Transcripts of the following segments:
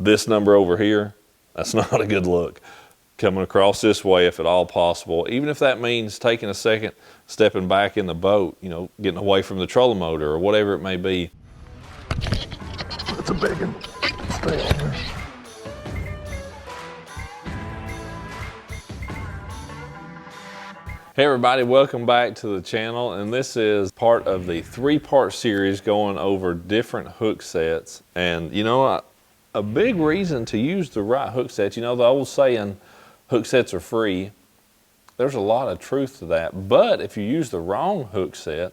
this number over here, that's not a good look. Coming across this way if at all possible, even if that means taking a second, stepping back in the boat, you know, getting away from the trolling motor or whatever it may be. That's a big one. Stay on there. Hey everybody, welcome back to the channel, and this is part of the 3-part series going over different hook sets. And you know, a big reason to use the right hook set, you know the old saying, hook sets are free. There's a lot of truth to that, but if you use the wrong hook set,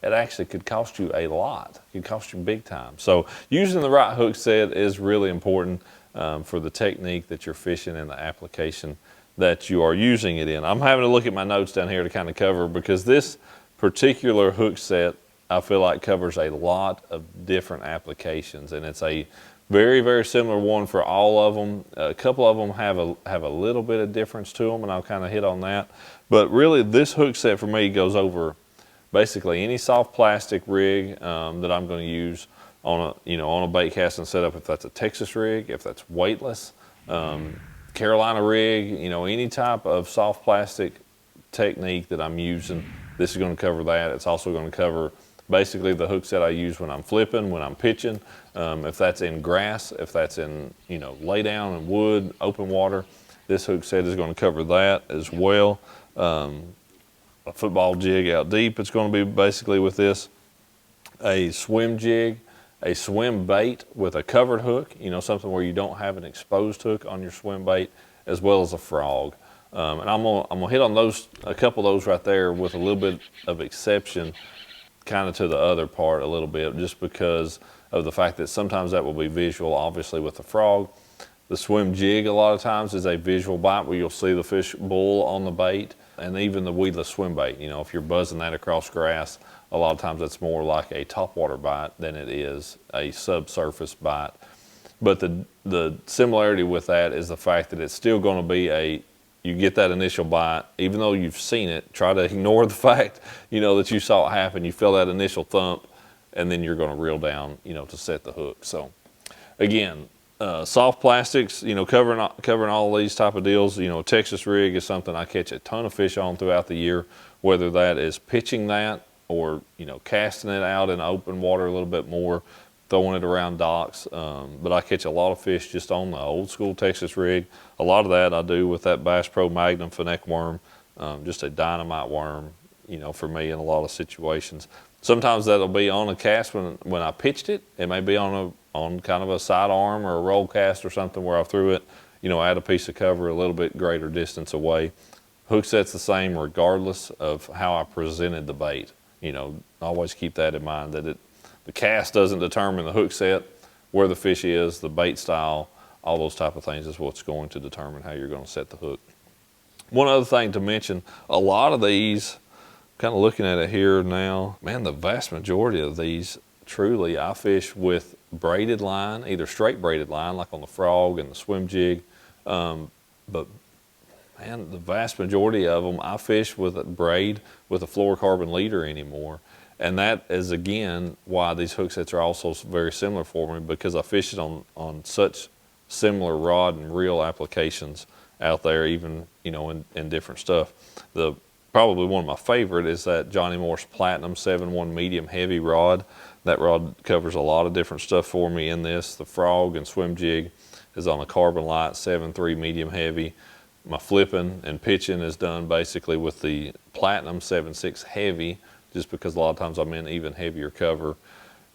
it actually could cost you a lot. It could cost you big time. So using the right hook set is really important for the technique that you're fishing and the application that you are using it in. I'm having to look at my notes down here to kind of cover, because this particular hook set I feel like covers a lot of different applications, and it's a very, very similar one for all of them. A couple of them have a little bit of difference to them, and I'll kind of hit on that. But really, this hook set for me goes over basically any soft plastic rig that I'm going to use on a bait casting setup. If that's a Texas rig, if that's weightless, Carolina rig, you know, any type of soft plastic technique that I'm using, this is going to cover that. It's also going to cover basically the hook set I use when I'm flipping, when I'm pitching. If that's in grass, if that's in, you know, lay down in wood, open water, this hook set is going to cover that as well. A football jig out deep, it's going to be basically with this. A swim jig, a swim bait with a covered hook, you know, something where you don't have an exposed hook on your swim bait, as well as a frog. And I'm gonna hit on those, a couple of those right there, with a little bit of exception kind of to the other part a little bit, just because of the fact that sometimes that will be visual, obviously with the frog. The swim jig a lot of times is a visual bite where you'll see the fish bull on the bait, and even the weedless swim bait, you know, if you're buzzing that across grass, a lot of times it's more like a topwater bite than it is a subsurface bite. But the similarity with that is the fact that it's still going to be you get that initial bite, even though you've seen it, try to ignore the fact, you know, that you saw it happen. You feel that initial thump, and then you're going to reel down, you know, to set the hook. So again, soft plastics, you know, covering all these type of deals. You know, Texas rig is something I catch a ton of fish on throughout the year, whether that is pitching that, or, you know, casting it out in open water a little bit more, throwing it around docks. But I catch a lot of fish just on the old school Texas rig. A lot of that I do with that Bass Pro Magnum Finesse worm, just a dynamite worm, you know, for me in a lot of situations. Sometimes that'll be on a cast when I pitched it. It may be on kind of a side arm or a roll cast or something where I threw it, you know, at a piece of cover a little bit greater distance away. Hook set's the same regardless of how I presented the bait. You know, always keep that in mind, that the cast doesn't determine the hook set, where the fish is, the bait style, all those type of things is what's going to determine how you're going to set the hook. One other thing to mention, a lot of these, kind of looking at it here now, man, the vast majority of these, truly, I fish with braided line, either straight braided line, like on the frog and the swim jig, but man, the vast majority of them, I fish with a braid with a fluorocarbon leader anymore. And that is, again, why these hook sets are also very similar for me, because I fish it on such similar rod and reel applications out there, even, you know, in different stuff. Probably one of my favorite is that Johnny Morse Platinum 7-1 medium heavy rod. That rod covers a lot of different stuff for me in this. The frog and swim jig is on a Carbon Light 7-3 medium heavy. My flipping and pitching is done basically with the Platinum 7-6 heavy, just because a lot of times I'm in even heavier cover.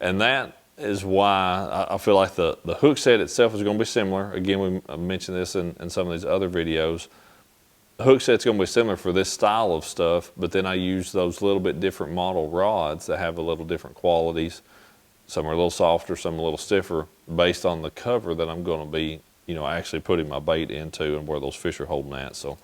And that is why I feel like the hook set itself is going to be similar. Again, I mentioned this in some of these other videos. The hook set's going to be similar for this style of stuff, but then I use those little bit different model rods that have a little different qualities. Some are a little softer, some a little stiffer, based on the cover that I'm going to be, you know, actually putting my bait into and where those fish are holding at. So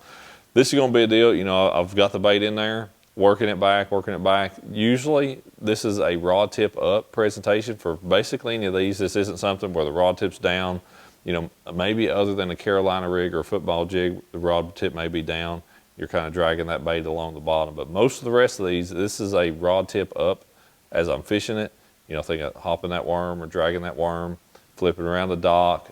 this is going to be a deal. You know, I've got the bait in there, working it back. Usually this is a rod tip up presentation for basically any of these. This isn't something where the rod tip's down. You know, maybe other than a Carolina rig or a football jig, the rod tip may be down. You're kind of dragging that bait along the bottom. But most of the rest of these, this is a rod tip up as I'm fishing it. You know, think of hopping that worm or dragging that worm, flipping around the dock.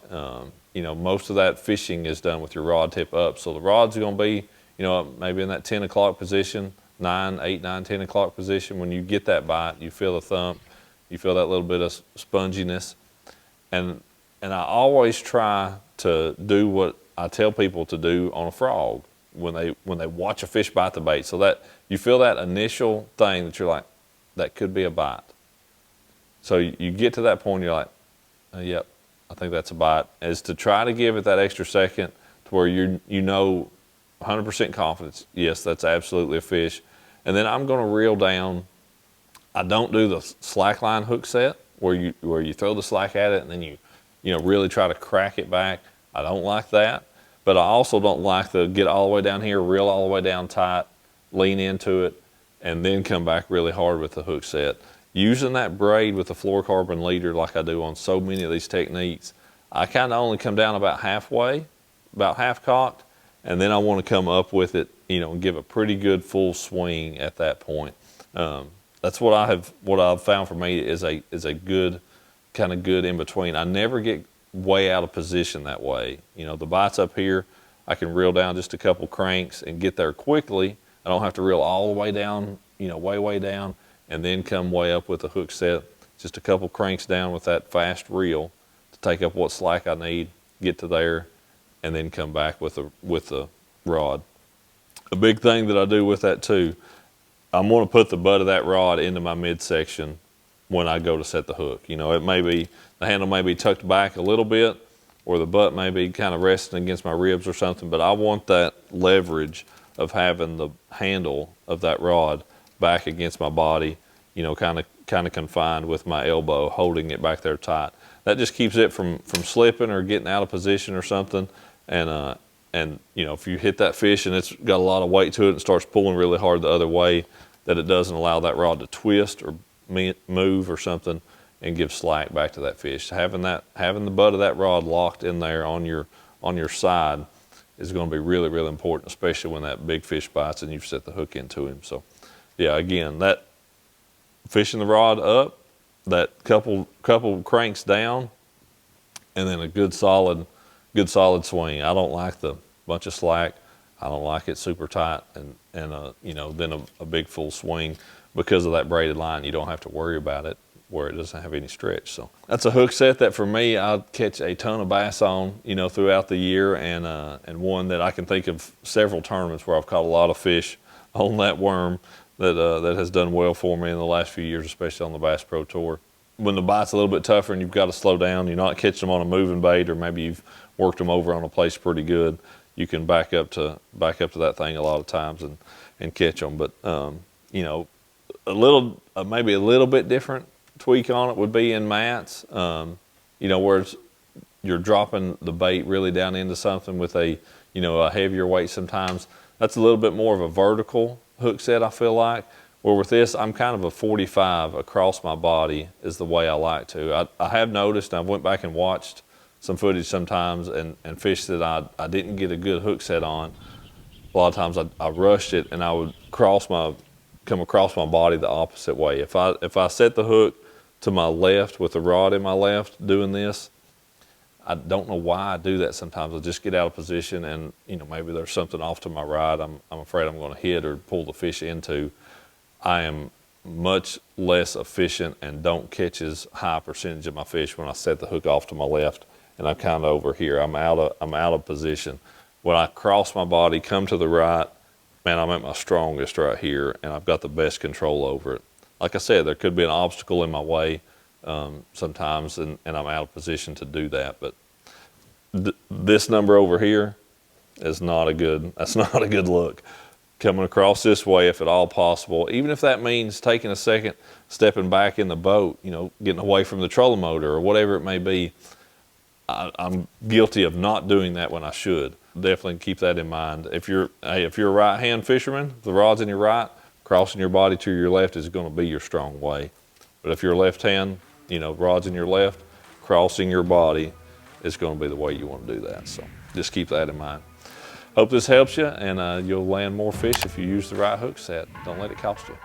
You know, most of that fishing is done with your rod tip up. So the rod's going to be, you know, maybe in that 10 o'clock position, 8, 9, 10 o'clock position. When you get that bite, you feel the thump, you feel that little bit of sponginess. And I always try to do what I tell people to do on a frog when they watch a fish bite the bait. So that you feel that initial thing that you're like, that could be a bite. So you get to that point, you're like, yep, I think that's a bite. Is to try to give it that extra second to where you know 100% confidence, yes, that's absolutely a fish. And then I'm going to reel down. I don't do the slack line hook set where you throw the slack at it and then you know really try to crack it back. I don't like that. But I also don't like the get all the way down here, reel all the way down tight, lean into it, and then come back really hard with the hook set. Using that braid with the fluorocarbon leader like I do on so many of these techniques, I kind of only come down about halfway, about half cocked, and then I want to come up with it, you know, and give a pretty good full swing at that point. That's what I've found for me is a good, kind of good in between. I never get way out of position that way. You know, the bite's up here, I can reel down just a couple cranks and get there quickly. I don't have to reel all the way down, you know, way down, and then come way up with the hook set. Just a couple cranks down with that fast reel to take up what slack I need, get to there, and then come back with the rod. A big thing that I do with that too, I'm going to put the butt of that rod into my midsection when I go to set the hook. You know, it may be, the handle may be tucked back a little bit, or the butt may be kind of resting against my ribs or something, but I want that leverage of having the handle of that rod back against my body, you know, kind of confined with my elbow, holding it back there tight. That just keeps it from slipping or getting out of position or something. And you know, if you hit that fish and it's got a lot of weight to it and starts pulling really hard the other way, that it doesn't allow that rod to twist or move or something and give slack back to that fish. Having the butt of that rod locked in there on your side is going to be really, really important, especially when that big fish bites and you've set the hook into him. So yeah, again, that fishing the rod up, that couple cranks down, and then a good solid swing. I don't like the bunch of slack. I don't like it super tight and you know, then a big full swing. Because of that braided line, you don't have to worry about it where it doesn't have any stretch. So that's a hook set that for me, I catch a ton of bass on, you know, throughout the year, and one that I can think of several tournaments where I've caught a lot of fish on that worm that has done well for me in the last few years, especially on the Bass Pro Tour. When the bite's a little bit tougher and you've got to slow down, you're not catching them on a moving bait, or maybe you've worked them over on a place pretty good, you can back up to that thing a lot of times and catch them. But you know, maybe a little bit different tweak on it would be in mats, you know, where you're dropping the bait really down into something with a heavier weight sometimes. That's a little bit more of a vertical hook set, I feel like. Where with this, I'm kind of a 45 across my body is the way I like to. I have noticed, and I went back and watched some footage sometimes and fish that I didn't get a good hook set on. A lot of times I rushed it and I would come across my body the opposite way. If I set the hook to my left with the rod in my left doing this, I don't know why I do that sometimes. I just get out of position and, you know, maybe there's something off to my right I'm afraid I'm going to hit or pull the fish into. I am much less efficient and don't catch as high a percentage of my fish when I set the hook off to my left and I'm kind of over here. I'm out of position. When I cross my body, come to the right, man, I'm at my strongest right here, and I've got the best control over it. Like I said, there could be an obstacle in my way sometimes, and I'm out of position to do that. But this number over here is not a good. That's not a good look. Coming across this way, if at all possible, even if that means taking a second, stepping back in the boat, you know, getting away from the trolling motor or whatever it may be. I'm guilty of not doing that when I should. Definitely keep that in mind. If you're a right-hand fisherman, the rod's in your right, crossing your body to your left is going to be your strong way. But if you're left-hand, you know, rod's in your left, crossing your body is going to be the way you want to do that. So just keep that in mind. Hope this helps you, and you'll land more fish if you use the right hook set. Don't let it cost you.